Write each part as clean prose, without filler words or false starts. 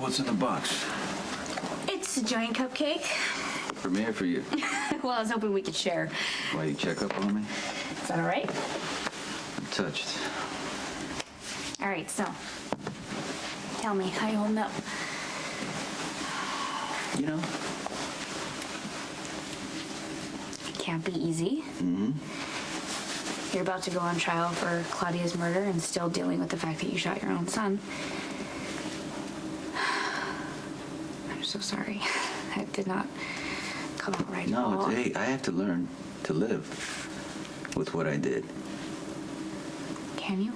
what's in the box? It's a giant cupcake. For me or for you? Well, I was hoping we could share. Why, you check up on me? Is that all right? I'm touched. All right, so tell me, how you holding up? You know? It can't be easy. Mm-hmm. You're about to go on trial for Claudia's murder and still dealing with the fact that you shot your own son. I'm so sorry. That did not come out right at all. No, hey, I have to learn to live with what I did. Can you?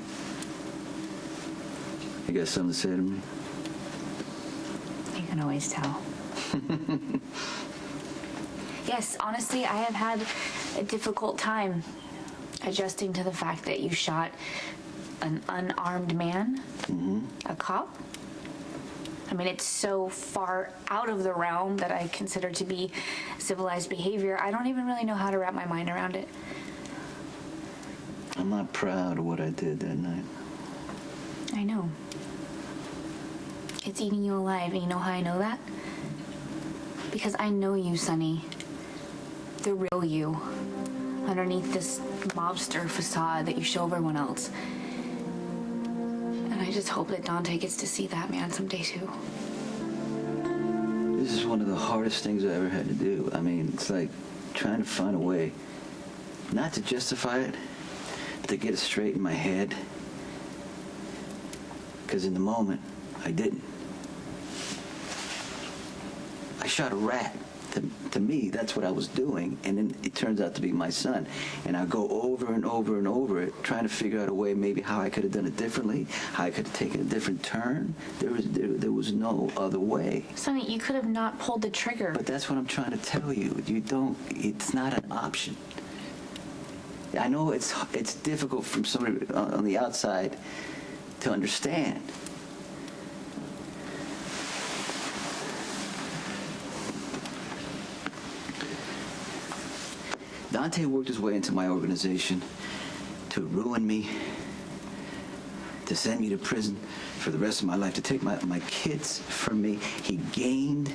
You got something to say to me? You can always tell. Yes, honestly, I have had a difficult time adjusting to the fact that you shot an unarmed man, a cop. I mean, it's so far out of the realm that I consider to be civilized behavior. I don't even really know how to wrap my mind around it. I'm not proud of what I did that night. I know. It's eating you alive, and you know how I know that? Because I know you, Sonny. The real you. Underneath this mobster facade that you show everyone else. And I just hope that Dante gets to see that man someday too. This is one of the hardest things I ever had to do. I mean, it's like trying to find a way not to justify it, but to get it straight in my head. Because in the moment, I didn't. I shot a rat. To me, that's what I was doing, and then it turns out to be my son. And I go over and over and over it, trying to figure out a way maybe how I could have done it differently, how I could have taken a different turn. There was no other way. Sonny, you could have not pulled the trigger. But that's what I'm trying to tell you. It's not an option. I know it's difficult from somebody on the outside to understand. Dante worked his way into my organization to ruin me, to send me to prison for the rest of my life, to take my kids from me. He gained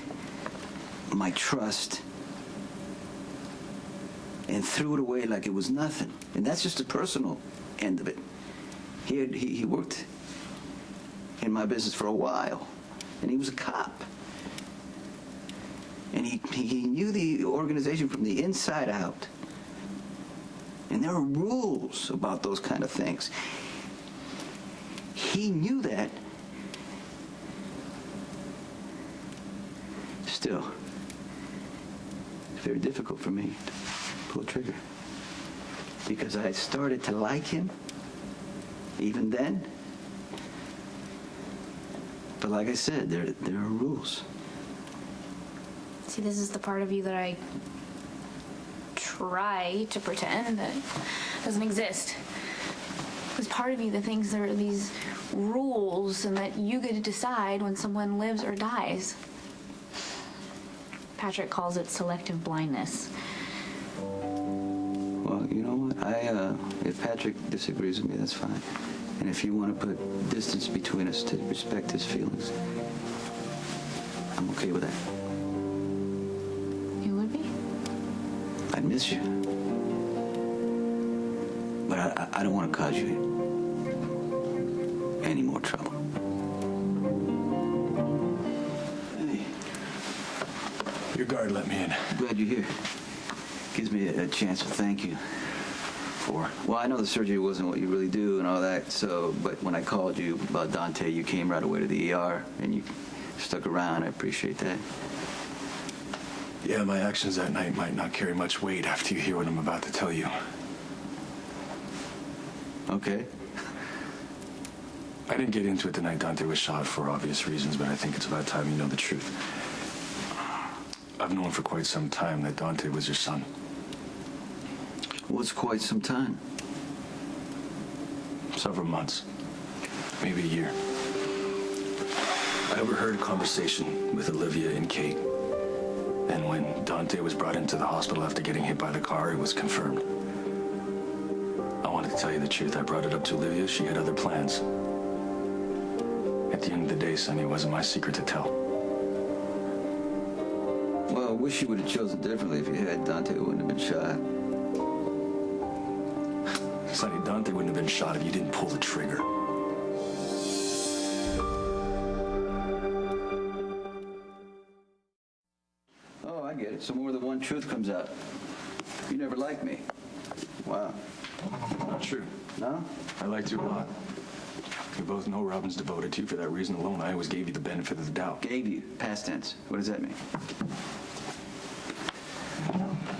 my trust and threw it away like it was nothing. And that's just the personal end of it. He worked in my business for a while, and he was a cop. And he knew the organization from the inside out. And there are rules about those kind of things. He knew that. Still, it's very difficult for me to pull a trigger. Because I started to like him, even then. But like I said, there are rules. See, this is the part of you that I try to pretend that doesn't exist. There's part of you that thinks there are these rules and that you get to decide when someone lives or dies. Patrick calls it selective blindness. Well, you know what? If Patrick disagrees with me, that's fine. And if you want to put distance between us to respect his feelings, I'm okay with that. You would be? I'd miss you. But I don't want to cause you any more trouble. Hey. Your guard let me in. Glad you're here. Gives me a chance to thank you for... Well, I know the surgery wasn't what you really do and all that, but when I called you about Dante, you came right away to the ER, and you stuck around. I appreciate that. Yeah, my actions that night might not carry much weight after you hear what I'm about to tell you. Okay. I didn't get into it the night Dante was shot for obvious reasons, but I think it's about time you know the truth. I've known for quite some time that Dante was your son. Well, it's quite some time. Several months. Maybe a year. I overheard a conversation with Olivia and Kate. And when Dante was brought into the hospital after getting hit by the car, it was confirmed. I wanted to tell you the truth. I brought it up to Olivia. She had other plans. At the end of the day, Sonny, it wasn't my secret to tell. Well, I wish you would have chosen differently. If you had, Dante wouldn't have been shot. Sonny, Dante wouldn't have been shot if you didn't pull the trigger. Oh, I get it. So more than one truth comes out. You never liked me. Wow. Not true. No? I liked you a lot. We both know Robin's devoted to you. For that reason alone, I always gave you the benefit of the doubt. Gave you. Past tense. What does that mean?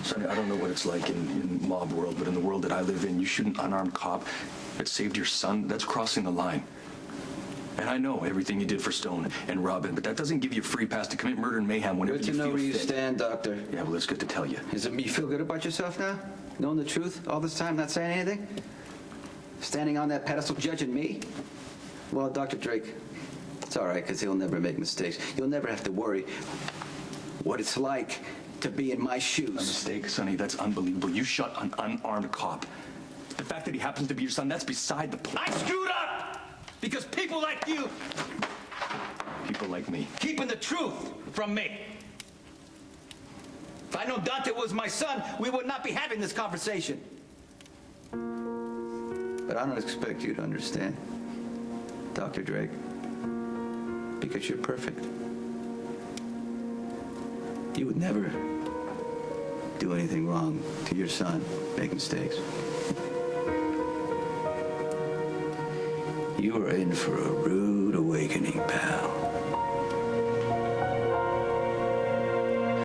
Sonny, I don't know what it's like in mob world, but in the world that I live in, you shoot an unarmed cop that saved your son. That's crossing the line. And I know everything you did for Stone and Robin, but that doesn't give you a free pass to commit murder and mayhem whenever Good you to know feel where you fit. stand, Doctor. Yeah, well, it's good to tell you. Is it you feel good about yourself now? Knowing the truth all this time, not saying anything? Standing on that pedestal judging me? Well, Dr. Drake, it's all right, because he'll never make mistakes. You'll never have to worry what it's like to be in my A shoes. mistake, Sonny, that's unbelievable. You shot an unarmed cop. The fact that he happens to be your son, that's beside the point. I screwed up because people like you People like me. keeping the truth from me. If I know Dante was my son, we would not be having this conversation. But I don't expect you to understand, Dr. Drake, because you're perfect. You would never do anything wrong to your son, make mistakes. You are in for a rude awakening, pal.